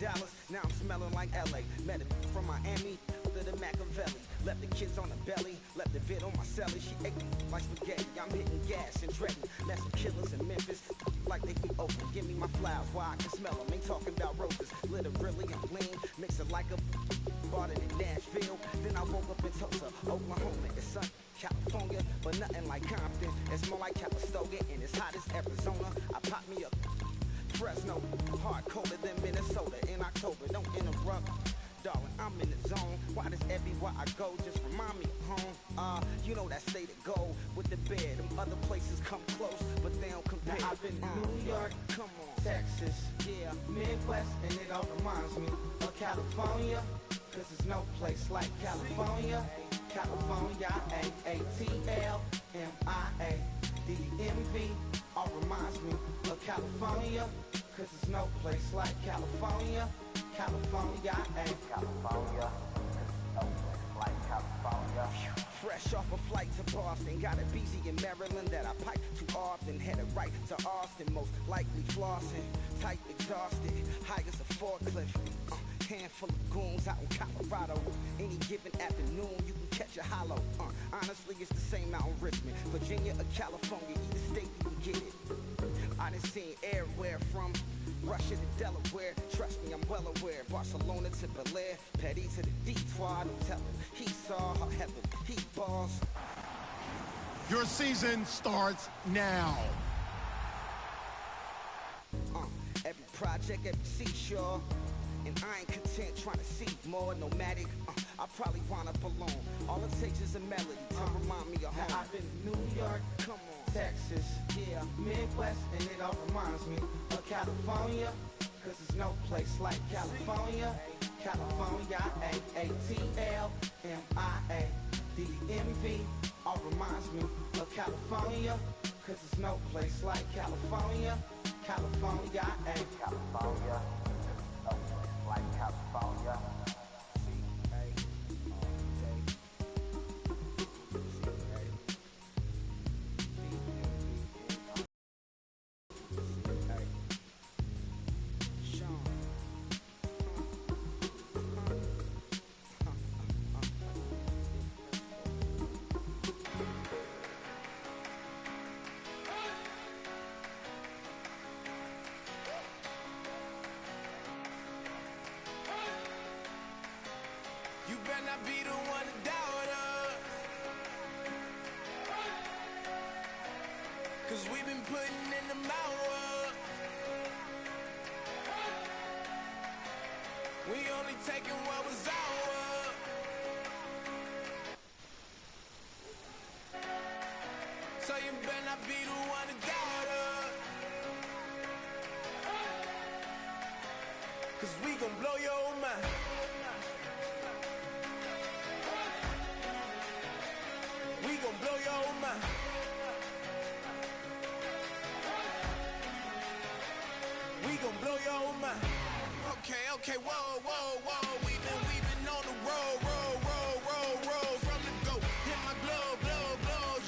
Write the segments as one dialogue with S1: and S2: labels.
S1: Dallas, now I'm smelling like LA. Met a from Miami to the Machiavelli. Left the kids on the belly, left the vid on my celly. She ate like spaghetti, I'm hitting gas and dreading. Met some killers in Memphis, like they be open. Give me my flowers while I can smell them. Ain't talking about roses, literally I'm lean. Mix it like a bought it in Nashville. Then I woke up in Tulsa, Oklahoma. It's sunny, California, but nothing like Compton. It's more like Calistoga and it's hot as Arizona. I pop me up Fresno, hard colder than Minnesota in October. Don't interrupt, darling, I'm in the zone. Why does everywhere I go just remind me of home? You know that state of gold with the bed. Them other places come close, but they don't compare. Now I've been to New York, come on, Texas, yeah, Midwest, and it all reminds me of California. Cause there's no place like California. California, A-A-T-L-M-I-A D-M-V, all reminds me of California. Cause there's no place like California. California, California, no place like California. Fresh off a flight to Boston, got a BZ in Maryland that I pipe too often. Headed right to Austin, most likely flossing. Tight, exhausted, high as a forklift. Handful of goons out in Colorado. Any given afternoon, you can catch a hollow. Honestly, it's the same out in Richmond, Virginia or California. Either state you can get it. I done seen everywhere from Russia to Delaware. Trust me, I'm well aware. Barcelona to Bel Air, Petty to the Detroit. Don't tell him he saw her heaven. He balls.
S2: Your season starts now.
S1: Every project, every seashore. And I ain't content trying to see more nomadic. I probably wanna belong. All it takes is a melody to remind me of home. Now I've been to New York, come on, Texas, yeah, Midwest, and it all reminds me of California. Cause there's no place like California. California, A-A-T-L-M-I-A D-M-V, all reminds me of California. Cause there's no place like California. California, California. Like California.
S3: You better not be the one to doubt us, cause we've been putting in the hours. We only taking what was ours. So you better not be the one to doubt us, cause we gon' blow your mind. We gon' blow your mind. We gon' blow your mind. Okay, whoa, whoa, whoa. We been on the road, from the go. Hit my blow.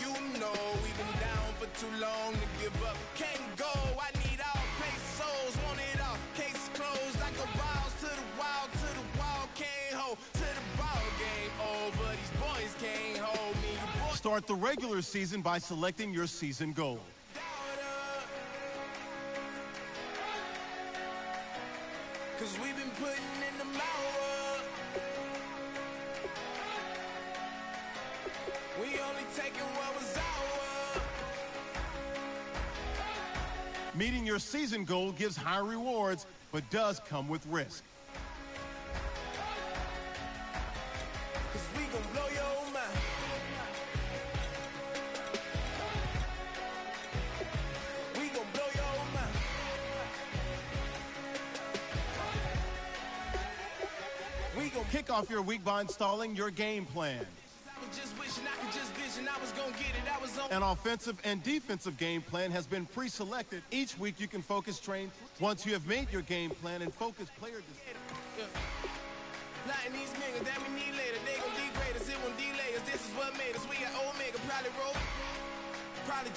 S3: You know we been down for too long to give up. Can't go. I need all pesos, want it all. Case closed. I go balls to the wall, can't hold to the ball game over. These boys can't hold me.
S2: Start the regular season by selecting your season goal.
S3: Cause we've been putting in the hours. We only taking what was ours.
S2: Meeting your season goal gives high rewards, but does come with risk.
S3: Cause we gon' blow your mind. We gon' blow your mind. We gon'
S2: Kick off your week by installing your game plan.
S3: I was just wishing I could just vision I was gonna get it. I was on
S2: An offensive and defensive game plan has been pre-selected. Each week you can focus train. Once you have made your game plan and focus player decisions.
S3: Plotting these niggas that we need later. They gon' degrade us, it won't delay us. This is what made us. We got Omega, probably roll. Probably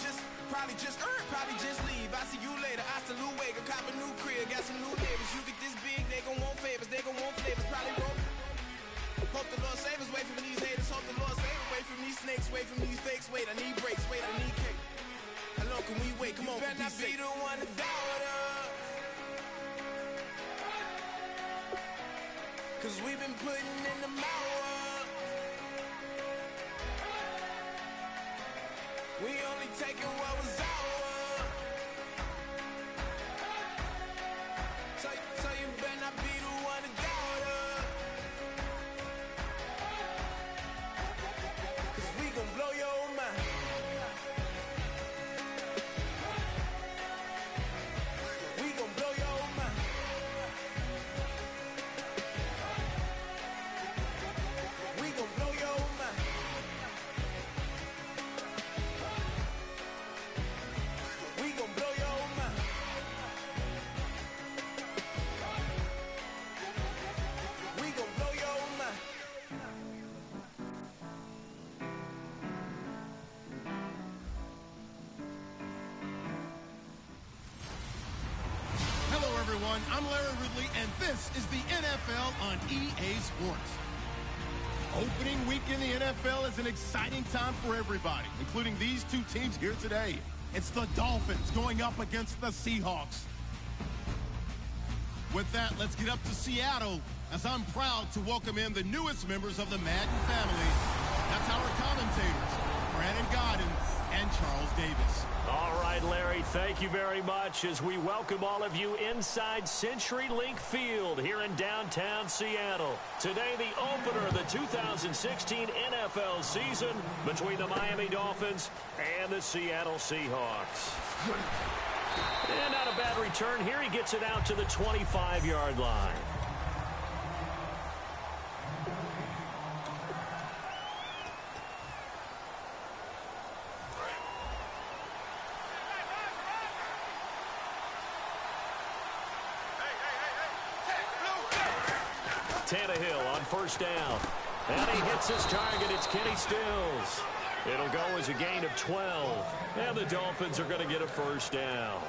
S3: just leave. I see you later. Hasta luego. Cop a new crib. Got some new neighbors. You get this big, they gon' want favors. They gon' want flavors. Probably roll. Hope the Lord save us. Wait from these haters. Hope the Lord save us. Wait from these snakes. Wait from these fakes. Wait, I need breaks. Wait, I need cake. How long can we wait? Come on, better not be the one to doubt us. 'Cause we've been putting in the hours. We only taking what was ours. So you better not be the one to doubt us. 'Cause we gon' blow your mind. We gon' blow your mind. We gon' blow your mind. We gon' blow your mind. We gon' blow your mind.
S2: Hello, everyone. I'm Larry Ridley, and this is the NFL on EA Sports. Opening week in the NFL is an exciting time for everybody, including these two teams here today. It's the Dolphins going up against the Seahawks. With that, let's get up to Seattle, as I'm proud to welcome in the newest members of the Madden family. That's our commentators, Brandon Godden and Charles Davis.
S4: All right, Larry, thank you very much as we welcome all of you inside CenturyLink Field here in downtown Seattle. Today, the opener of the 2016 NFL season between the Miami Dolphins and the Seattle Seahawks. And not a bad return here. He gets it out to the 25-yard line. Tannehill on first down. And he hits his target. It's Kenny Stills. It'll go as a gain of 12. And the Dolphins are going to get a first down.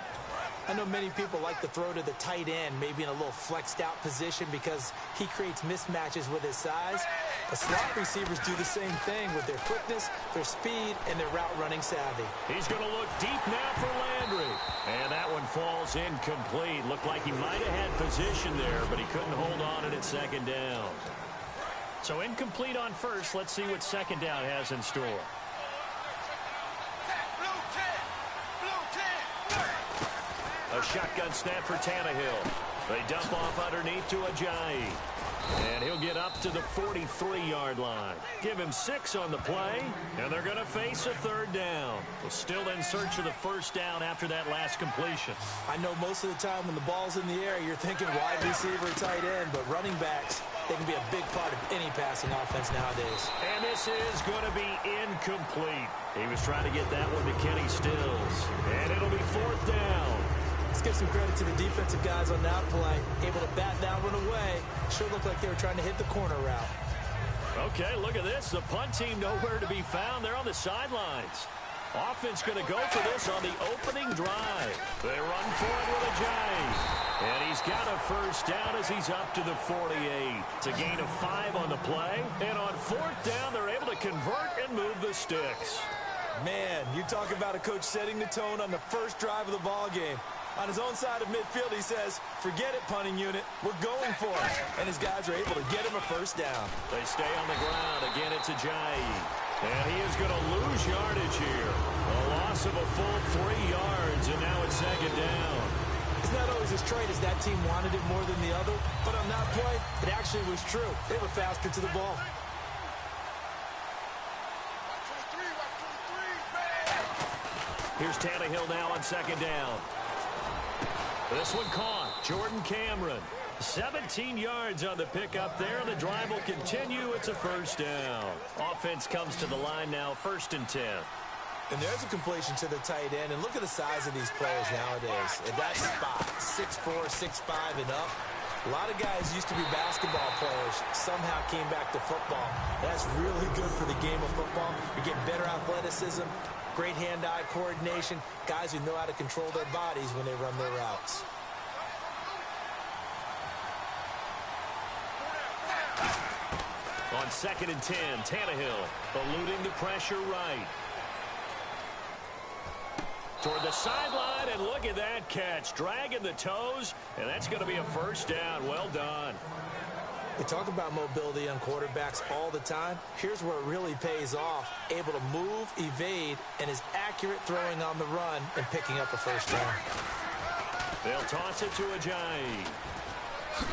S5: I know many people like to throw to the tight end, maybe in a little flexed out position because he creates mismatches with his size. The slot receivers do the same thing with their quickness, their speed, and their route running savvy.
S4: He's going to look deep now for Landry. And that one falls incomplete. Looked like he might have had position there, but he couldn't hold on at second down. So incomplete on first. Let's see what second down has in store. A shotgun snap for Tannehill. They dump off underneath to Ajayi. And he'll get up to the 43-yard line. Give him 6 on the play, and they're going to face a third down. We're still in search of the first down after that last completion.
S5: I know most of the time when the ball's in the air, you're thinking wide receiver, tight end, but running backs, they can be a big part of any passing offense nowadays.
S4: And this is going to be incomplete. He was trying to get that one to Kenny Stills. And it'll be fourth down.
S5: Let's give some credit to the defensive guys on that play. Able to bat that one away. Sure looked like they were trying to hit the corner route.
S4: Okay, look at this. The punt team nowhere to be found. They're on the sidelines. Offense going to go for this on the opening drive. They run for it with Ajayi. And he's got a first down as he's up to the 48. It's a gain of 5 on the play. And on fourth down, they're able to convert and move the sticks.
S5: Man, you talk about a coach setting the tone on the first drive of the ball game. On his own side of midfield, he says, forget it, punting unit. We're going for it. And his guys are able to get him a first down.
S4: They stay on the ground. Again, it's Ajayi. And he is going to lose yardage here. A loss of a full 3 yards, and now it's second down.
S5: It's not always as straight as that team wanted it more than the other. But on that play, it actually was true. They were faster to the ball.
S4: Here's Tannehill now on second down. This one caught. Jordan Cameron. 17 yards on the pickup there. The drive will continue. It's a first down. Offense comes to the line now, 1st and 10.
S5: And there's a completion to the tight end. And look at the size of these players nowadays. At that spot, 6'4", 6'5", and up. A lot of guys used to be basketball players, somehow came back to football. That's really good for the game of football. You're getting better athleticism, Great hand-eye coordination. Guys who know how to control their bodies when they run their routes.
S4: On 2nd and 10, Tannehill eluding the pressure right. Toward the sideline, and look at that catch. Dragging the toes, and that's going to be a first down. Well done.
S5: We talk about mobility on quarterbacks all the time. Here's where it really pays off. Able to move, evade, and is accurate throwing on the run and picking up a first down.
S4: They'll toss it to Ajayi.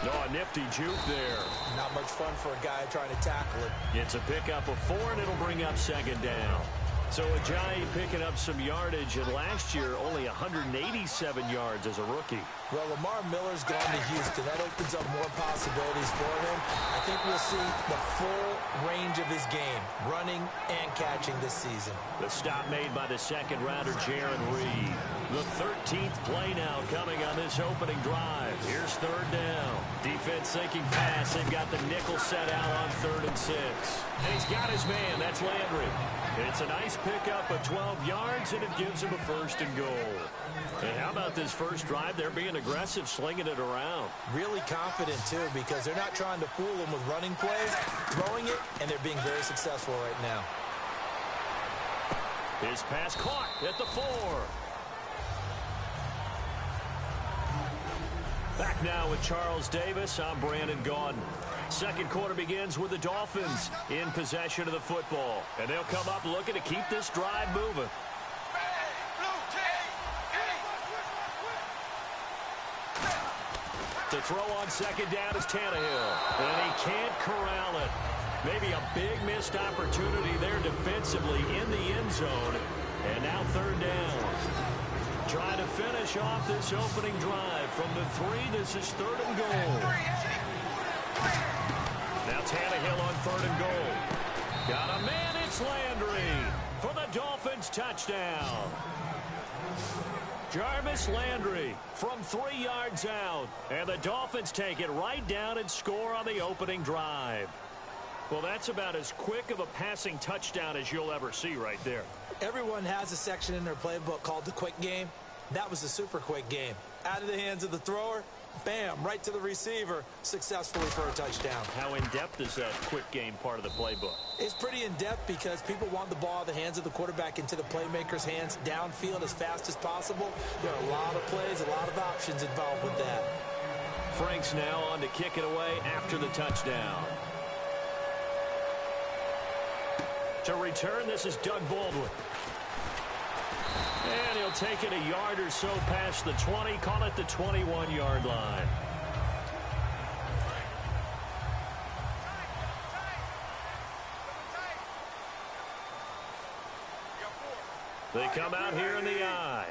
S4: No, a nifty juke there.
S5: Not much fun for a guy trying to tackle it.
S4: It's a pickup of 4, and it'll bring up 2nd down. So Ajayi picking up some yardage, and last year only 187 yards as a rookie.
S5: Well, Lamar Miller's gone to Houston. That opens up more possibilities for him. I think we'll see the full range of his game, running and catching this season.
S4: The stop made by the 2nd rounder, Jaron Reed. The 13th play now coming on this opening drive. Here's 3rd down. Defense thinking pass. They've got the nickel set out on 3rd and 6. And he's got his man. That's Landry. It's a nice pickup of 12 yards, and it gives him a 1st and goal. And how about this first drive? They're being aggressive, slinging it around.
S5: Really confident, too, because they're not trying to fool him with running plays, throwing it, and they're being very successful right now.
S4: His pass caught at the 4. Back now with Charles Davis. I'm Brandon Gaudin. Second quarter begins with the Dolphins in possession of the football. And they'll come up looking to keep this drive moving. The throw on 2nd down is Tannehill. And he can't corral it. Maybe a big missed opportunity there defensively in the end zone. And now 3rd down. Trying to finish off this opening drive from the 3. This is 3rd and goal. Now Tannehill on 3rd and goal. Got a man, it's Landry for the Dolphins touchdown. Jarvis Landry from 3 yards out. And the Dolphins take it right down and score on the opening drive. Well, that's about as quick of a passing touchdown as you'll ever see right there.
S5: Everyone has a section in their playbook called the quick game. That was the super quick game. Out of the hands of the thrower, bam, right to the receiver, successfully for a touchdown.
S4: How in-depth is that quick game part of the playbook?
S5: It's pretty in-depth because people want the ball out of the hands of the quarterback into the playmaker's hands downfield as fast as possible. There are a lot of plays, a lot of options involved with that.
S4: Frank's now on to kick it away after the touchdown. To return, this is Doug Baldwin. And he'll take it a yard or so past the 20, call it the 21-yard line. They come out here in the eye.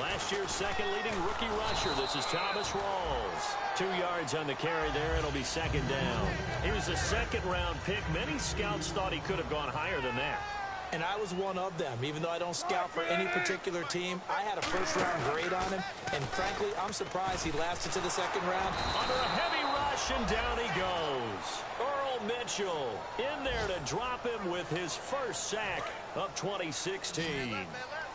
S4: Last year's second leading rookie rusher. This is Thomas Rawls. 2 yards on the carry there. It'll be 2nd down. He was a 2nd-round pick. Many scouts thought he could have gone higher than that.
S5: And I was one of them. Even though I don't scout for any particular team, I had a 1st-round grade on him. And frankly, I'm surprised he lasted to the 2nd round.
S4: Under a heavy rush, and down he goes. Earl Mitchell in there to drop him with his first sack of 2016.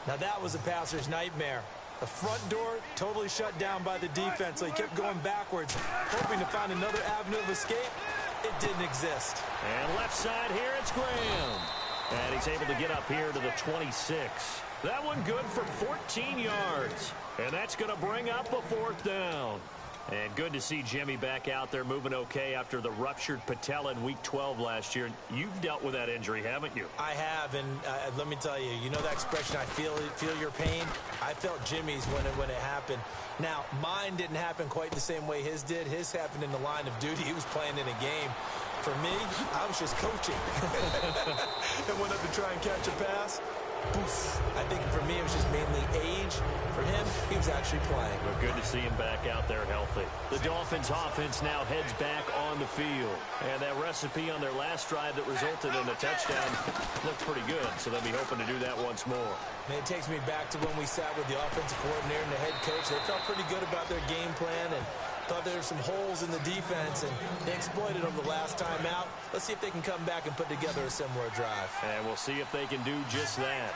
S5: Now that was a passer's nightmare. The front door totally shut down by the defense, so he kept going backwards, hoping to find another avenue of escape. It didn't exist.
S4: And left side here, it's Graham. And he's able to get up here to the 26. That one good for 14 yards. And that's going to bring up a 4th down. And good to see Jimmy back out there moving okay after the ruptured patella in Week 12 last year. You've dealt with that injury, haven't you?
S5: I have, and let me tell you, you know that expression, I feel your pain? I felt Jimmy's when it happened. Now, mine didn't happen quite the same way his did. His happened in the line of duty. He was playing in a game. For me, I was just coaching. And went up to try and catch a pass. Poof. I think for me, it was just mainly age. For him, he was actually playing.
S4: Well, good to see him back out there healthy. The Dolphins offense now heads back on the field. And that recipe on their last drive that resulted in a touchdown looked pretty good. So they'll be hoping to do that once more.
S5: Man, it takes me back to when we sat with the offensive coordinator and the head coach. They felt pretty good about their game plan. And Thought there were some holes in the defense, and they exploited them the last time out. Let's see if they can come back and put together a similar drive.
S4: And we'll see if they can do just that.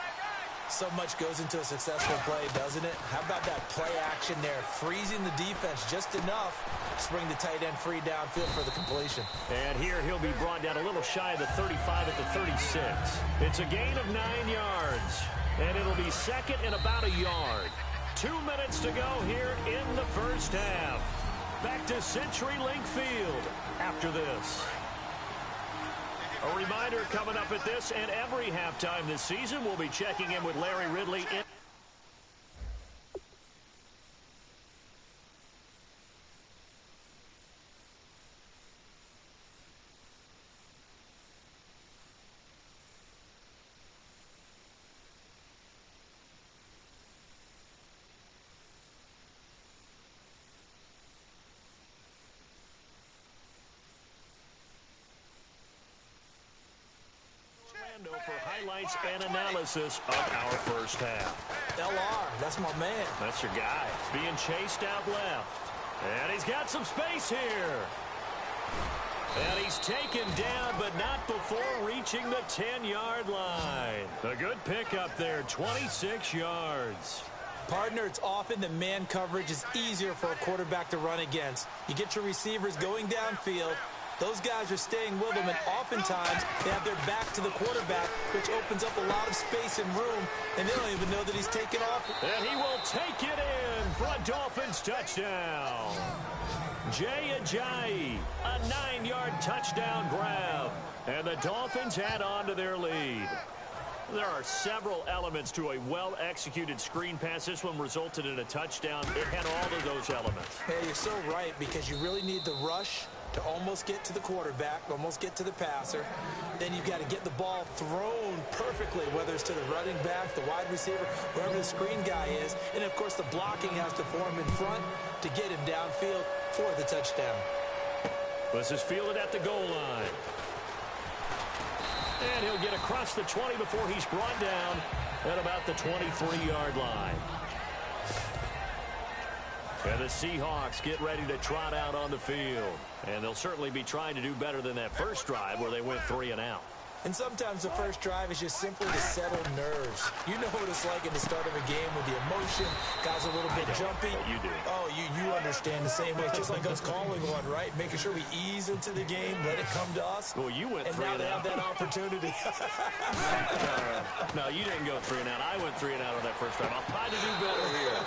S5: So much goes into a successful play, doesn't it? How about that play action there, freezing the defense just enough to bring the tight end free downfield for the completion.
S4: And here he'll be brought down a little shy of the 35 at the 36. It's a gain of 9 yards, and it'll be second and about a yard. 2 minutes to go here in the first half. Back to CenturyLink Field after this. A reminder coming up at this and every halftime this season, we'll be checking in with Larry Ridley. For highlights and analysis of our first half.
S5: LR, that's my man.
S4: That's your guy. Being chased out left. And he's got some space here. And he's taken down, but not before reaching the 10-yard line. A good pickup there, 26 yards.
S5: Partner, it's often that man coverage is easier for a quarterback to run against. You get your receivers going downfield. Those guys are staying with him, and oftentimes they have their back to the quarterback, which opens up a lot of space and room, and they don't even know that he's taken off.
S4: And he will take it in for a Dolphins touchdown. Jay Ajayi, a 9-yard touchdown grab, and the Dolphins add on to their lead. There are several elements to a well-executed screen pass. This one resulted in a touchdown. It had all of those elements.
S5: Hey, you're so right, because you really need the rush to almost get to the quarterback, almost get to the passer. Then you've got to get the ball thrown perfectly, whether it's to the running back, the wide receiver, wherever the screen guy is. And, of course, the blocking has to form in front to get him downfield for the touchdown.
S4: This is fielded at the goal line. And he'll get across the 20 before he's brought down at about the 23-yard line. And the Seahawks get ready to trot out on the field. And they'll certainly be trying to do better than that first drive where they went 3 and out.
S5: And sometimes the first drive is just simply to settle nerves. You know what it's like at the start of a game with the emotion. Guys a little bit jumpy.
S4: You do.
S5: Oh, you understand the same way. It's just like us calling one, right? Making sure we ease into the game, let it come to us.
S4: Well, you went 3
S5: and out. And now they have that opportunity.
S4: No, you didn't go 3 and out. I went 3 and out on that first drive. I'll try to do better here.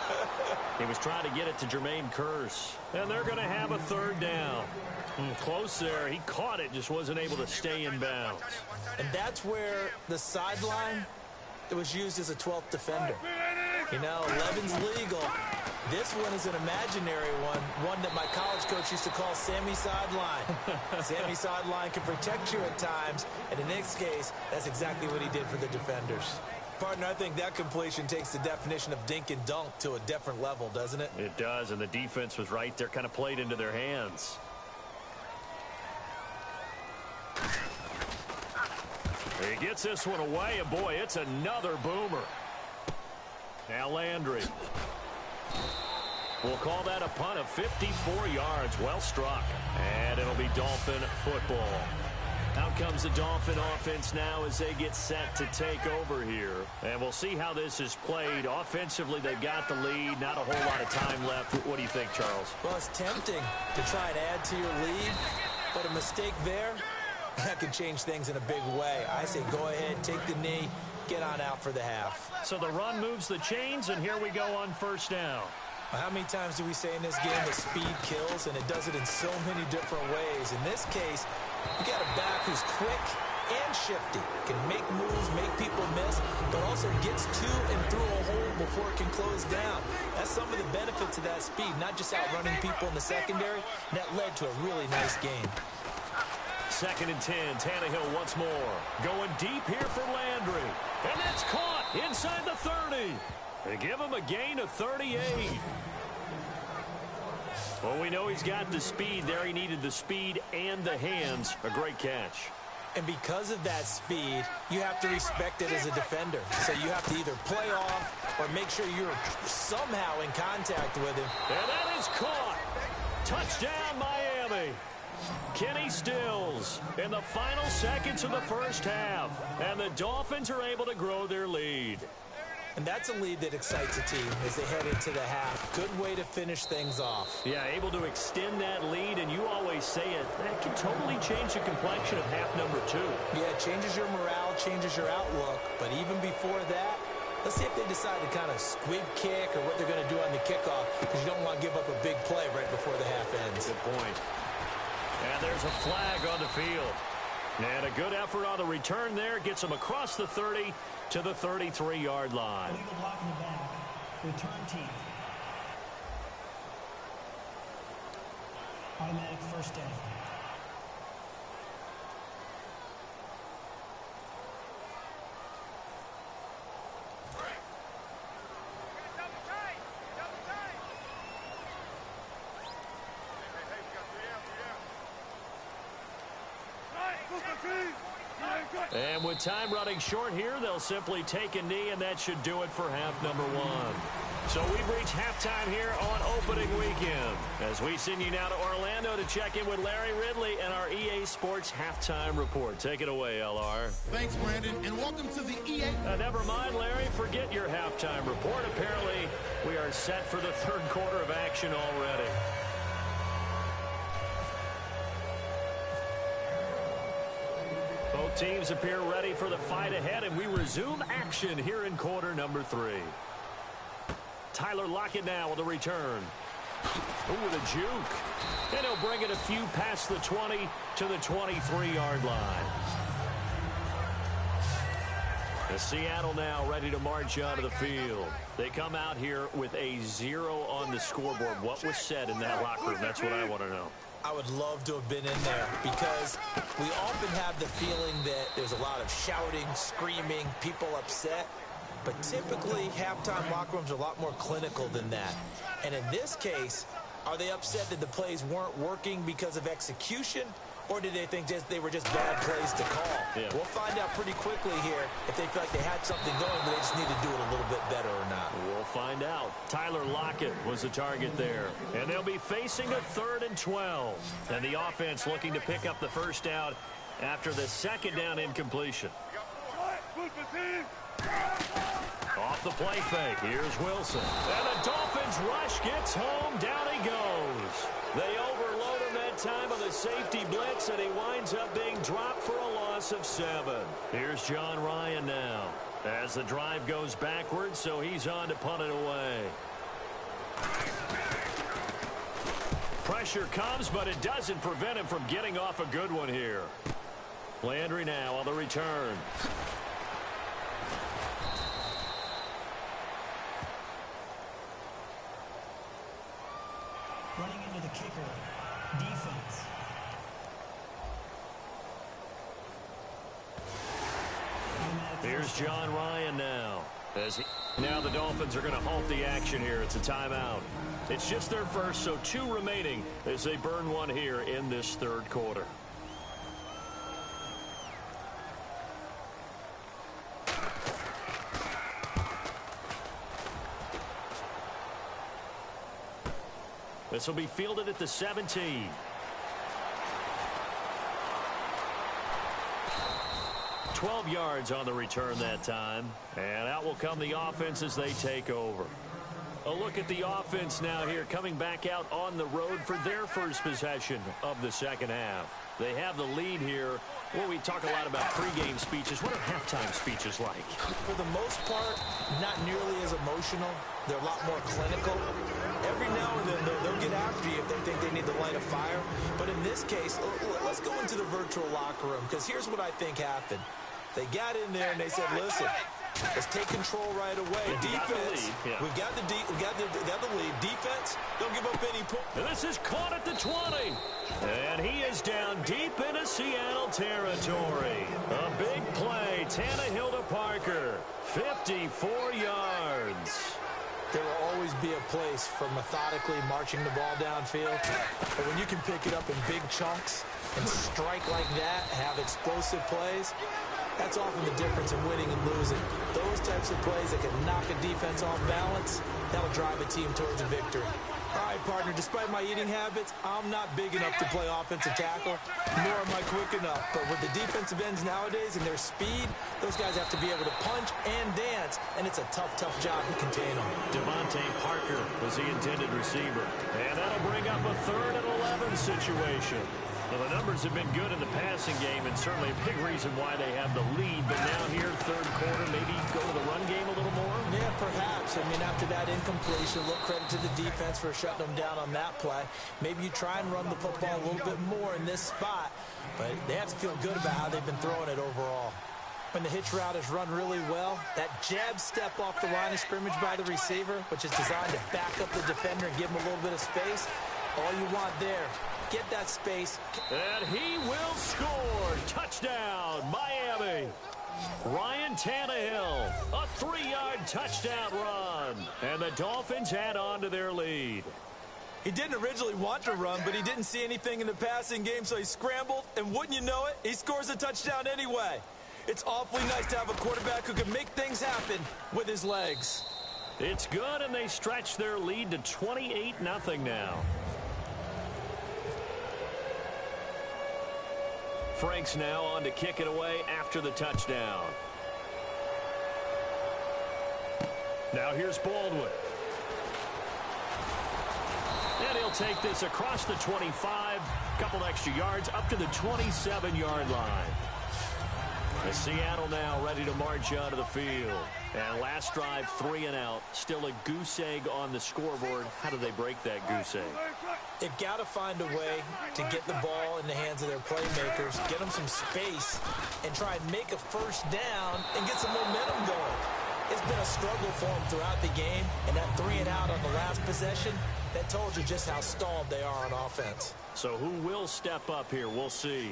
S4: He was trying to get it to Jermaine Kearse. And they're going to have a third down. Close there. He caught it, just wasn't able to stay in bounds.
S5: And that's where the sideline, it was used as a 12th defender. You know, 11's legal. This one is an imaginary one that my college coach used to call Sammy Sideline. Sammy Sideline can protect you at times, and in this case, that's exactly what he did for the defenders. Partner, I think that completion takes the definition of dink and dunk to a different level, doesn't it?
S4: It does, and the defense was right there, kind of played into their hands. He gets this one away, and boy, it's another boomer. Now Landry. We'll call that a punt of 54 yards. Well struck. And it'll be Dolphin football. Out comes the Dolphin offense now as they get set to take over here. And we'll see how this is played. Offensively, they've got the lead. Not a whole lot of time left. What do you think, Charles?
S5: Well, it's tempting to try and add to your lead, but a mistake there, that could change things in a big way. I say go ahead, take the knee, get on out for the half.
S4: So the run moves the chains, and here we go on first down.
S5: How many times do we say in this game that speed kills, and it does it in so many different ways? In this case, you got a back who's quick and shifty, can make moves, make people miss, but also gets to and through a hole before it can close down. That's some of the benefits of that speed, not just outrunning people in the secondary, and that led to a really nice game.
S4: 2nd and 10, Tannehill once more. Going deep here for Landry. And that's caught inside the 30. They give him a gain of 38. Well, we know he's got the speed there. He needed the speed and the hands. A great catch.
S5: And because of that speed, you have to respect it as a defender. So you have to either play off or make sure you're somehow in contact with him.
S4: And that is caught. Touchdown, Miami. Kenny Stills in the final seconds of the first half. And the Dolphins are able to grow their lead.
S5: And that's a lead that excites a team as they head into the half. Good way to finish things off.
S4: Yeah, able to extend that lead, and you always say it, that can totally change the complexion of half number 2.
S5: Yeah, it changes your morale, changes your outlook. But even before that, let's see if they decide to kind of squib kick or what they're going to do on the kickoff, because you don't want to give up a big play right before the half ends.
S4: Good point. And there's a flag on the field. And a good effort on the return there gets them across the 30 to the 33-yard line.
S6: Illegal block in the back. Return team. Automatic first down.
S4: And with time running short here, they'll simply take a knee, and that should do it for half number 1. So we've reached halftime here on opening weekend, as we send you now to Orlando to check in with Larry Ridley and our EA Sports Halftime Report. Take it away, LR.
S2: Thanks, Brandon, and welcome to the EA.
S4: Never mind, Larry. Forget your halftime report. Apparently, we are set for the third quarter of action already. Both teams appear ready for the fight ahead, and we resume action here in quarter number 3. Tyler Lockett now with a return. Ooh, with a juke. And he'll bring it a few past the 20 to the 23-yard line. The Seattle now ready to march onto the field. They come out here with a 0 on the scoreboard. What was said in that locker room? That's what I want to know.
S5: I would love to have been in there, because we often have the feeling that there's a lot of shouting, screaming, people upset. But typically, halftime locker rooms are a lot more clinical than that. And in this case, are they upset that the plays weren't working because of execution? Or did they think they were just bad plays to call?
S4: Yeah.
S5: We'll find out pretty quickly here if they feel like they had something going, but they just need to do it a little bit better or not.
S4: We'll find out. Tyler Lockett was the target there. And they'll be facing a 3rd and 12. And the offense looking to pick up the first down after the second down incompletion. Off the play fake. Here's Wilson. And the Dolphins rush gets home. Down he goes. They overload him that time on the safety blitz, and he winds up being dropped for a loss of 7. Here's John Ryan now as the drive goes backwards, so he's on to punt it away. Pressure comes, but it doesn't prevent him from getting off a good one here. Landry now on the return.
S6: Running into the kicker. Defense.
S4: Here's John Ryan now. Now the Dolphins are going to halt the action here. It's a timeout. It's just their first, so 2 remaining as they burn one here in this third quarter. This will be fielded at the 17. $12 yards on the return that time. And out will come the offense as they take over. A look at the offense now here, coming back out on the road for their first possession of the second half. They have the lead here. Well, we talk a lot about pregame speeches. What are halftime speeches like?
S5: For the most part, not nearly as emotional. They're a lot more clinical. Every now and then, they'll get after you if they think they need to light a fire. But in this case, let's go into the virtual locker room, because here's what I think happened. They got in there and they said, listen, let's take control right away. Defense, we've got the lead. Defense, don't give up any points.
S4: This is caught at the 20. And he is down deep into Seattle territory. A big play. Tannehill to Parker. 54 yards.
S5: There will always be a place for methodically marching the ball downfield. But when you can pick it up in big chunks and strike like that, have explosive plays, that's often the difference in winning and losing. Those types of plays that can knock a defense off balance, that'll drive a team towards a victory. All right, partner, despite my eating habits, I'm not big enough to play offensive tackle, nor am I quick enough. But with the defensive ends nowadays and their speed, those guys have to be able to punch and dance, and it's a tough, tough job to contain them.
S4: Devontae Parker was the intended receiver. And that'll bring up a 3rd and 11 situation. Well, the numbers have been good in the passing game, and certainly a big reason why they have the lead. But now here, 3rd quarter, maybe go to the run game a little more?
S5: Yeah, perhaps. I mean, after that incompletion, a little credit to the defense for shutting them down on that play. Maybe you try and run the football a little bit more in this spot, but they have to feel good about how they've been throwing it overall. When the hitch route is run really well, that jab step off the line of scrimmage by the receiver, which is designed to back up the defender and give him a little bit of space, all you want there. Get that space.
S4: And he will score. Touchdown, Miami. Ryan Tannehill, a 3-yard touchdown run. And the Dolphins add on to their lead.
S5: He didn't originally want to run, but he didn't see anything in the passing game, so he scrambled. And wouldn't you know it, he scores a touchdown anyway. It's awfully nice to have a quarterback who can make things happen with his legs.
S4: It's good, and they stretch their lead to 28-0 now. Franks now on to kick it away after the touchdown. Now here's Baldwin. And he'll take this across the 25, couple extra yards up to the 27-yard line. As Seattle now ready to march out of the field. And last drive, 3 and out. Still a goose egg on the scoreboard. How do they break that goose egg?
S5: They've got to find a way to get the ball in the hands of their playmakers, get them some space, and try and make a first down and get some momentum going. It's been a struggle for them throughout the game, and that 3 and out on the last possession, that told you just how stalled they are on offense.
S4: So who will step up here? We'll see.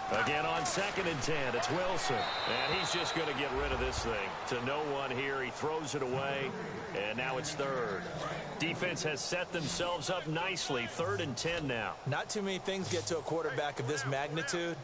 S4: Again on 2nd and 10, it's Wilson. And he's just going to get rid of this thing. To no one here, he throws it away, and now it's 3rd. Defense has set themselves up nicely. 3rd and 10 now.
S5: Not too many things get to a quarterback of this magnitude,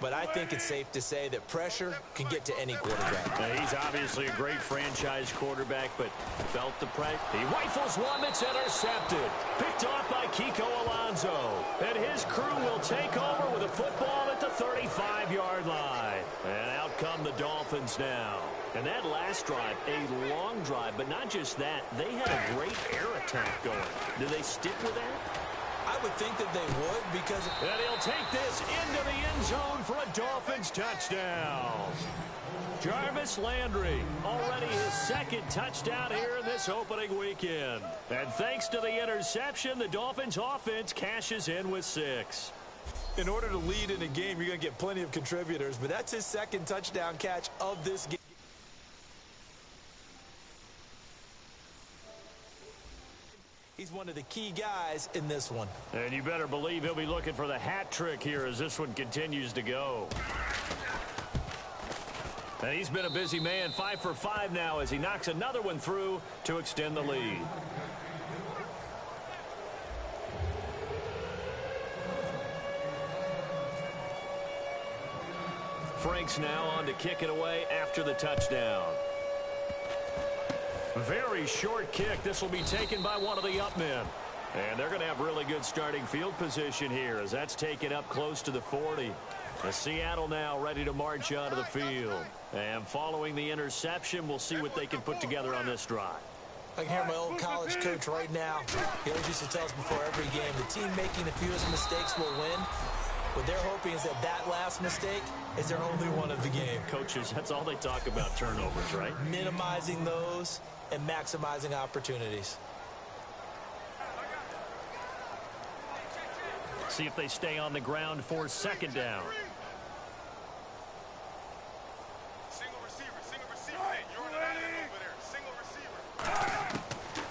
S5: but I think it's safe to say that pressure can get to any quarterback.
S4: Now, he's obviously a great franchise quarterback, but felt the pressure. He rifles one that's intercepted. Picked off by Kiko Alonso. And his crew will take over with a football at the 35-yard line. And out come the Dolphins now. And that last drive, a long drive, but not just that. They had a great air attack going. Do they stick with that?
S5: I would think that they would because...
S4: And he'll take this into the end zone for a Dolphins touchdown. Jarvis Landry, already his 2nd touchdown here in this opening weekend. And thanks to the interception, the Dolphins offense cashes in with 6.
S5: In order to lead in a game, you're going to get plenty of contributors, but that's his 2nd touchdown catch of this game. He's one of the key guys in this one.
S4: And you better believe he'll be looking for the hat trick here as this one continues to go. And he's been a busy man, 5 for 5 now as he knocks another one through to extend the lead. Franks now on to kick it away after the touchdown. Very short kick. This will be taken by one of the up men. And they're going to have really good starting field position here as that's taken up close to the 40. Seattle now ready to march out of the field. And following the interception, we'll see what they can put together on this drive.
S5: I can hear my old college coach right now. He always used to tell us before every game, the team making the fewest mistakes will win. What they're hoping is that last mistake is their only one of the game.
S4: Coaches, that's all they talk about, turnovers, right?
S5: Minimizing those and maximizing opportunities.
S4: See if they stay on the ground for 2nd down.
S2: Single receiver. Hey, you're on an island over there. Single receiver.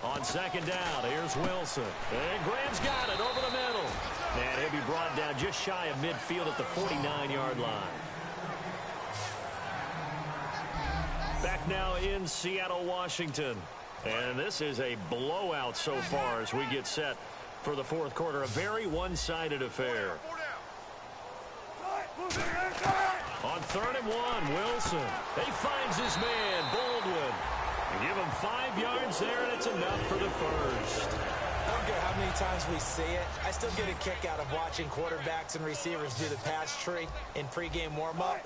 S4: On 2nd down, here's Wilson. And Graham's got it over the middle. And he'll be brought down just shy of midfield at the 49-yard line. Back now in Seattle, Washington. And this is a blowout so far as we get set for the 4th quarter. A very one-sided affair. On 3rd and 1, Wilson. He finds his man, Baldwin. Give him 5 yards there, and it's enough for the first.
S5: I don't care how many times we see it. I still get a kick out of watching quarterbacks and receivers do the pass tree in pregame warm-up.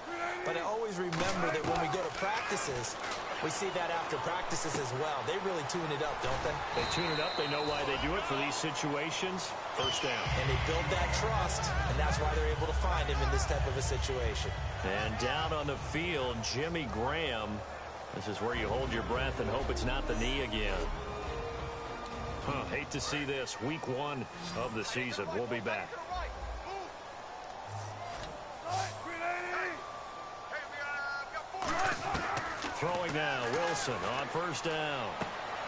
S5: But I always remember that when we go to practices, we see that after practices as well. They really tune it up, don't they?
S4: They tune it up. They know why they do it for these situations. First down.
S5: And they build that trust, and that's why they're able to find him in this type of a situation.
S4: And down on the field, Jimmy Graham. This is where you hold your breath and hope it's not the knee again. Hate to see this. Week 1 of the season. We'll be back. Throwing now, Wilson on first down.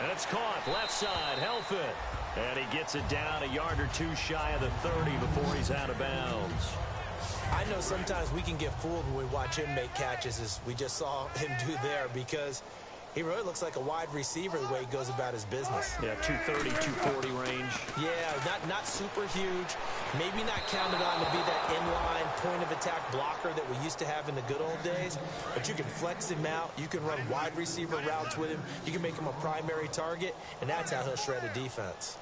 S4: And it's caught left side, Helfet. And he gets it down a yard or two shy of the 30 before he's out of bounds.
S5: I know sometimes we can get fooled when we watch him make catches, as we just saw him do there, because he really looks like a wide receiver the way he goes about his business.
S4: Yeah, 230, 240 range.
S5: Yeah, not super huge. Maybe not counted on to be that inline point-of-attack blocker that we used to have in the good old days. But you can flex him out. You can run wide receiver routes with him. You can make him a primary target, and that's how he'll shred a defense.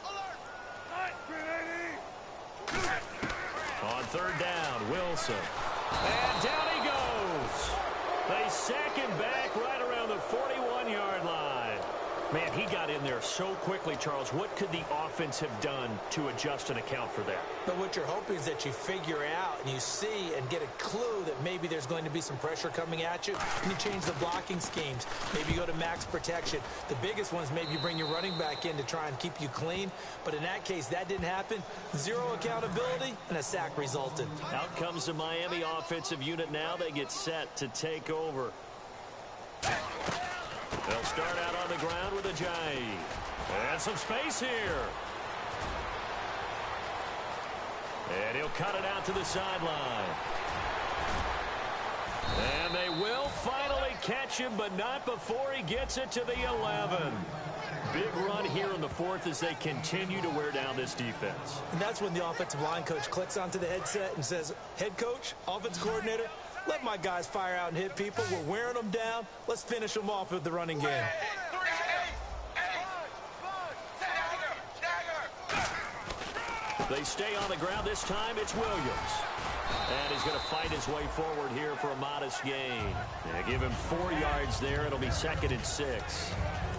S4: On 3rd down, Wilson. And down he goes. They sack him back right around the 41-yard line. Man, he got in there so quickly, Charles. What could the offense have done to adjust and account for that?
S5: But what you're hoping is that you figure out and you see and get a clue that maybe there's going to be some pressure coming at you, and you change the blocking schemes. Maybe you go to max protection. The biggest one is maybe you bring your running back in to try and keep you clean. But in that case, that didn't happen. 0 accountability, and a sack resulted.
S4: Out comes the Miami offensive unit now. They get set to take over. They'll start out on the ground with Ajayi. And some space here. And he'll cut it out to the sideline. And they will finally catch him, but not before he gets it to the 11. Big run here in the 4th as they continue to wear down this defense.
S5: And that's when the offensive line coach clicks onto the headset and says, head coach, offense coordinator, let my guys fire out and hit people. We're wearing them down. Let's finish them off with the running game.
S4: They stay on the ground. This time it's Williams. And he's going to fight his way forward here for a modest gain. And give him 4 yards there. It'll be 2nd and 6.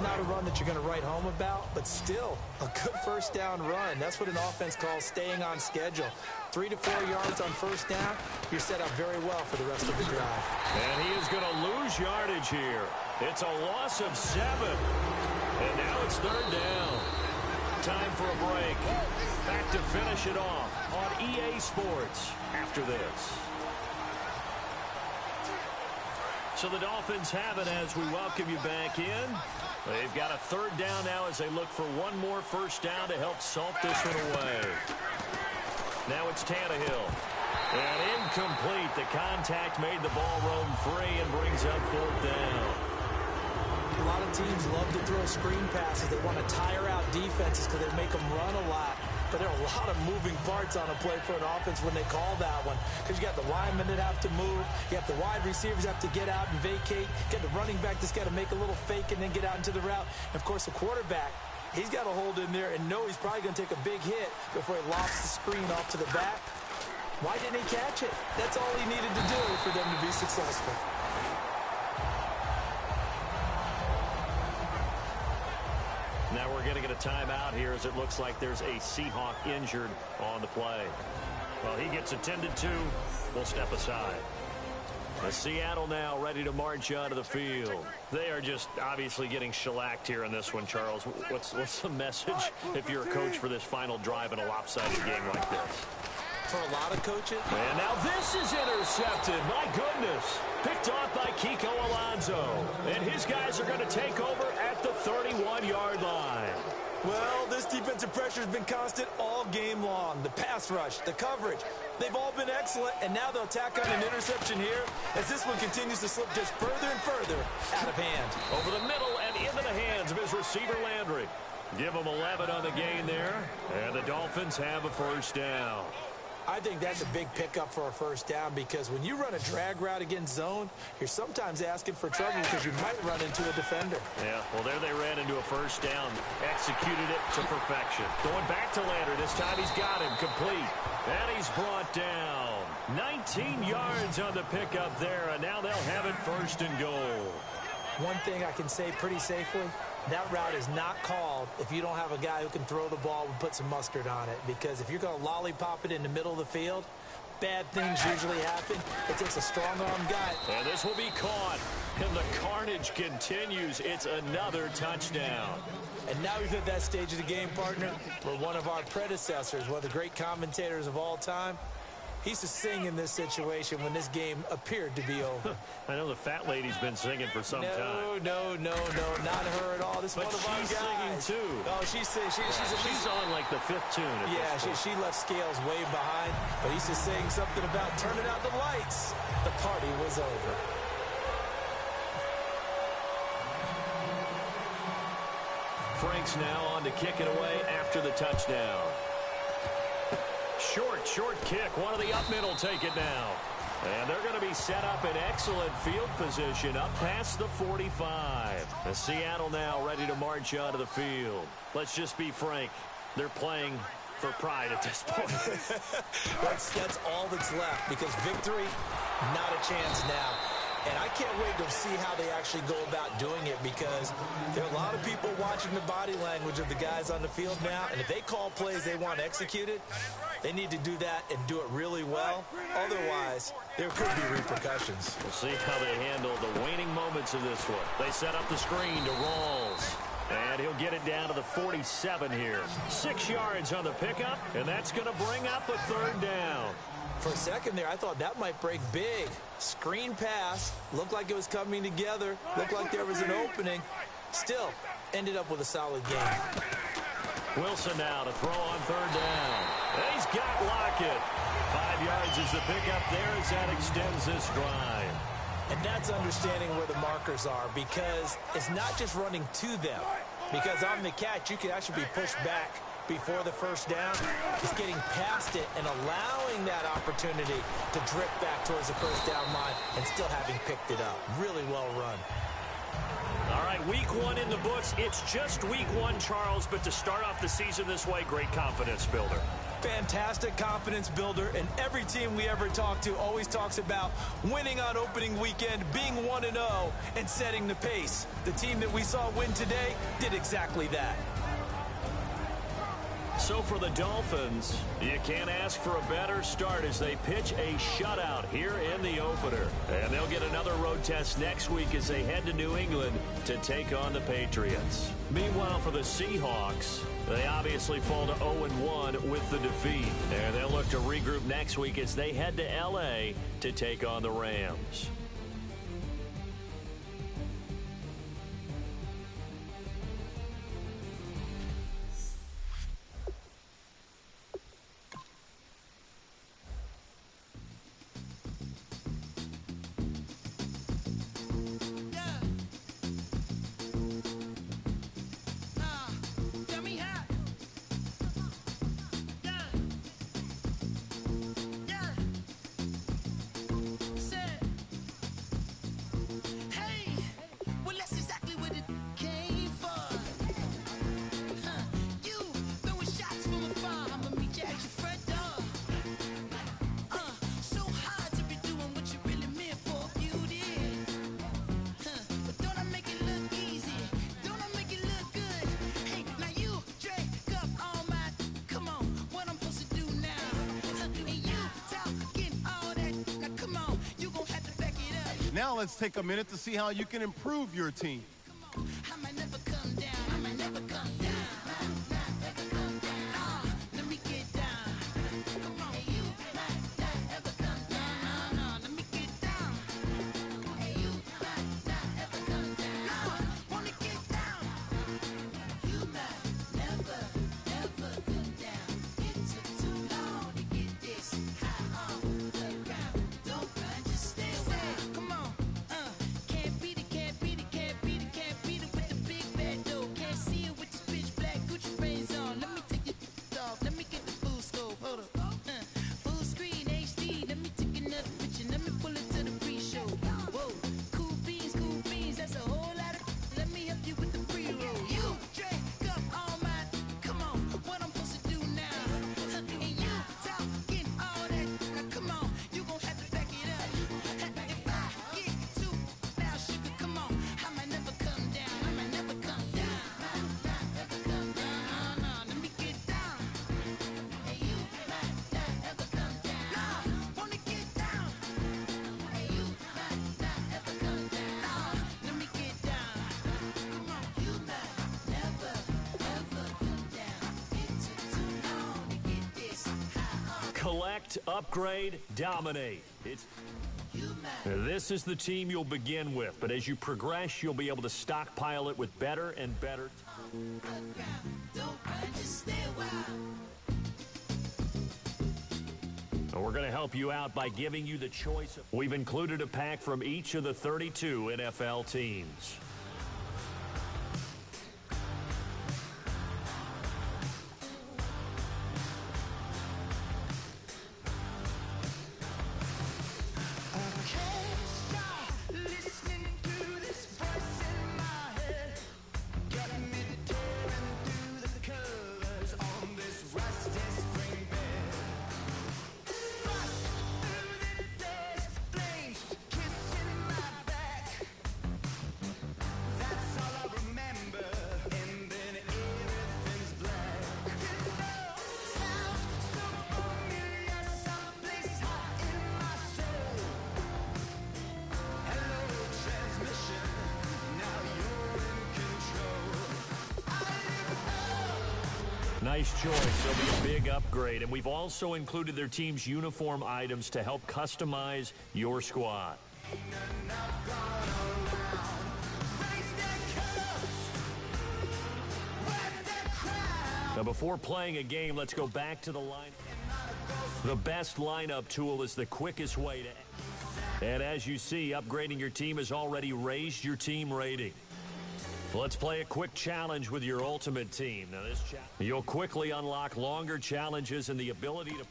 S5: Not a run that you're going to write home about, but still a good first down run. That's what an offense calls staying on schedule. 3 to 4 yards on first down, you're set up very well for the rest of the drive.
S4: And he is going to lose yardage here. It's a loss of 7. And now it's 3rd down. Time for a break. Back to finish it off on EA Sports after this. So the Dolphins have it as we welcome you back in. They've got a 3rd down now as they look for one more first down to help salt this one away. Now it's Tannehill. And incomplete. The contact made the ball roam free and brings up 4th down.
S5: A lot of teams love to throw screen passes. They want to tire out defenses because they make them run a lot. But there are a lot of moving parts on a play for an offense when they call that one. Because you got the linemen that have to move. You have the wide receivers have to get out and vacate. You got the running back that's got to make a little fake and then get out into the route. And, of course, the quarterback, he's got to hold in there and know he's probably going to take a big hit before he lofts the screen off to the back. Why didn't he catch it? That's all he needed to do for them to be successful.
S4: Now we're going to get a timeout here as it looks like there's a Seahawk injured on the play. Well, he gets attended to. We'll step aside. Seattle now ready to march onto the field. They are just obviously getting shellacked here in this one, Charles. What's the message if you're a coach for this final drive in a lopsided game like this?
S5: For a lot of coaches.
S4: And now this is intercepted. My goodness. Picked off by Kiko Alonso. And his guys are going to take over at the 31-yard line.
S5: Well, this defensive pressure has been constant all game long. The pass rush, the coverage, they've all been excellent, and now they'll tack on an interception here as this one continues to slip just further and further out of hand.
S4: Over the middle and into the hands of his receiver, Landry. Give him 11 on the gain there, and the Dolphins have a first down.
S5: I think that's a big pickup for a first down because when you run a drag route against zone, you're sometimes asking for trouble because you might run into a defender.
S4: Yeah, well, there they ran into a first down. Executed it to perfection. Going back to Lander. This time he's got him complete. And he's brought down. 19 yards on the pickup there, and now they'll have it first and goal.
S5: One thing I can say pretty safely, that route is not called if you don't have a guy who can throw the ball and put some mustard on it. Because if you're going to lollipop it in the middle of the field, bad things usually happen. It takes a strong-arm guy.
S4: And this will be caught. And the carnage continues. It's another touchdown.
S5: And now we've hit that stage of the game, partner, where one of our predecessors, one of the great commentators of all time, he used to sing in this situation when this game appeared to be over.
S4: I know the fat lady's been singing for some time.
S5: No, not her at all. This is one of our guys.
S4: She's singing too.
S5: Oh, she's
S4: on like the fifth tune.
S5: Yeah, she left Scales way behind, but he used to sing something about turning out the lights. The party was over.
S4: Frank's now on to kick it away after the touchdown. Short kick. One of the up middle take it now. And they're going to be set up in excellent field position up past the 45. And Seattle now ready to march onto the field. Let's just be frank. They're playing for pride at this point.
S5: That's all that's left because victory, not a chance now. And I can't wait to see how they actually go about doing it because there are a lot of people watching the body language of the guys on the field now. And if they call plays they want executed, they need to do that and do it really well. Otherwise, there could be repercussions.
S4: We'll see how they handle the waning moments of this one. They set up the screen to Rawls. And he'll get it down to the 47 here. 6 yards on the pickup, and that's going to bring up a third down.
S5: For a second there, I thought that might break big. Screen pass. Looked like it was coming together. Looked like there was an opening. Still, ended up with a solid game.
S4: Wilson now to throw on third down. And he's got Lockett. 5 yards is the pickup there as that extends this drive.
S5: And that's understanding where the markers are because it's not just running to them. Because on the catch, you can actually be pushed back before the first down. It's getting past it and allowing that opportunity to drift back towards the first down line and still having picked it up. Really well run.
S4: All right, week one in the books. It's just week one, Charles, but to start off the season this way, great confidence builder.
S5: Fantastic confidence builder, and every team we ever talk to always talks about winning on opening weekend, being 1-0, and setting the pace. The team that we saw win today did exactly that.
S4: So for the Dolphins, you can't ask for a better start as they pitch a shutout here in the opener. And they'll get another road test next week as they head to New England to take on the Patriots. Meanwhile, for the Seahawks, they obviously fall to 0-1 with the defeat. And they'll look to regroup next week as they head to L.A. to take on the Rams.
S2: Now let's take a minute to see how you can improve your team.
S4: Select, upgrade, dominate. This is the team you'll begin with, but as you progress, you'll be able to stockpile it with better and better. We're going to help you out by giving you the choice. We've included a pack from each of the 32 NFL teams. Nice choice. It'll be a big upgrade. And we've also included their team's uniform items to help customize your squad. Now, before playing a game, let's go back to the line. The best lineup tool is the quickest way to. And as you see, upgrading your team has already raised your team rating. Let's play a quick challenge with your ultimate team. Now, you'll quickly unlock longer challenges and the ability to.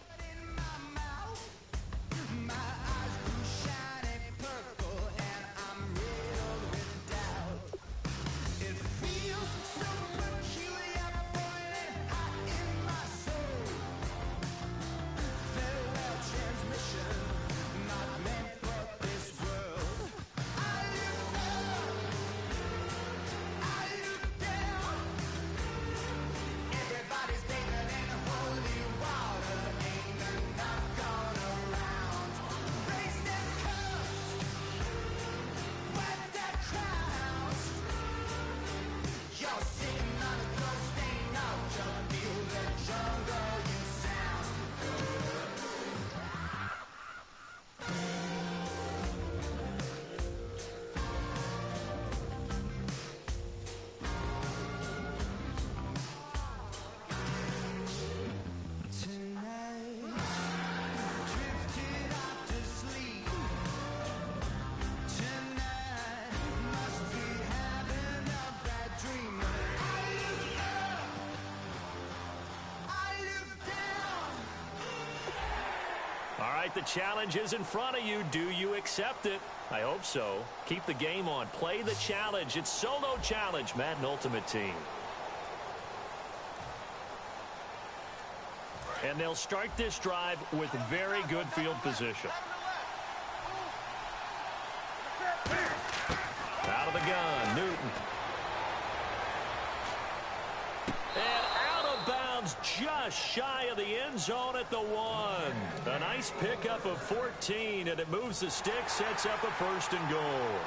S4: The challenge is in front of you. Do you accept it? I hope so. Keep the game on. Play the challenge. It's Solo Challenge, Madden Ultimate Team. And they'll start this drive with very good field position. Out of the gun, Newton. And out of bounds, just shy of the end zone at the 1. A nice pickup of 14, and it moves the stick, sets up a 1st and goal.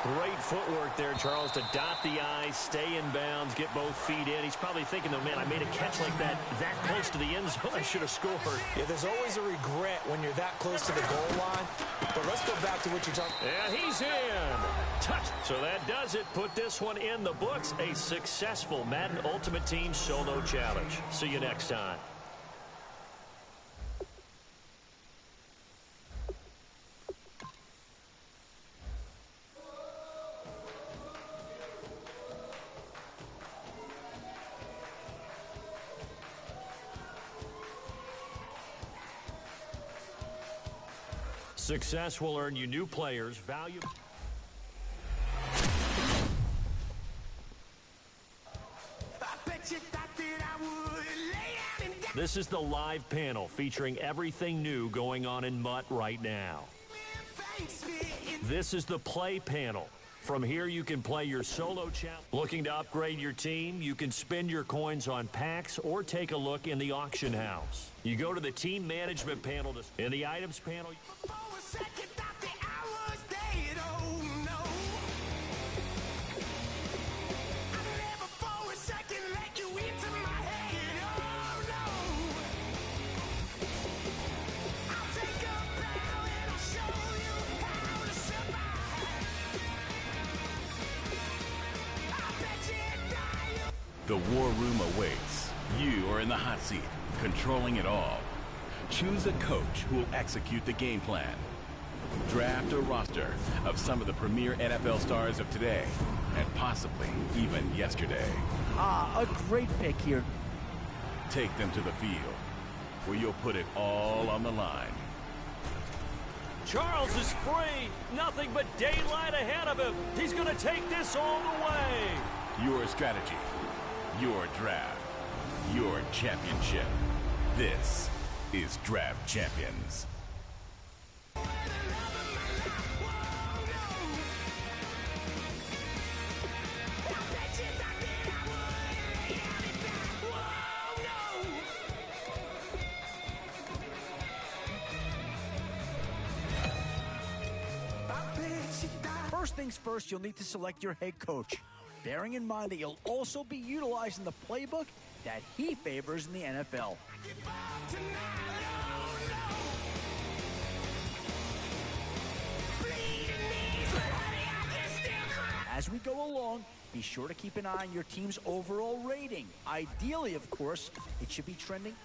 S4: Great footwork there, Charles, to dot the I's, stay in bounds, get both feet in. He's probably thinking, though, man, I made a catch like that close to the end zone. I should have scored.
S5: Yeah, there's always a regret when you're that close to the goal line. But let's go back to what you're talking about.
S4: And he's in. Touch. So that does it. Put this one in the books. A successful Madden Ultimate Team Solo Challenge. See you next time. Success will earn you new players, valuable. This is the live panel featuring everything new going on in MUT right now. This is the play panel. From here, you can play your solo challenge. Looking to upgrade your team, you can spend your coins on packs or take a look in the auction house. You go to the team management panel. In the items panel.
S7: The war room awaits. You are in the hot seat, controlling it all. Choose a coach who will execute the game plan. Draft a roster of some of the premier NFL stars of today, and possibly even yesterday.
S8: A great pick here.
S7: Take them to the field, where you'll put it all on the line.
S4: Charles is free. Nothing but daylight ahead of him. He's going to take this all the way.
S7: Your strategy, your draft, your championship. This is Draft Champions.
S8: First things first, you'll need to select your head coach, bearing in mind that you'll also be utilizing the playbook that he favors in the NFL. As we go along, be sure to keep an eye on your team's overall rating. Ideally, of course, it should be trending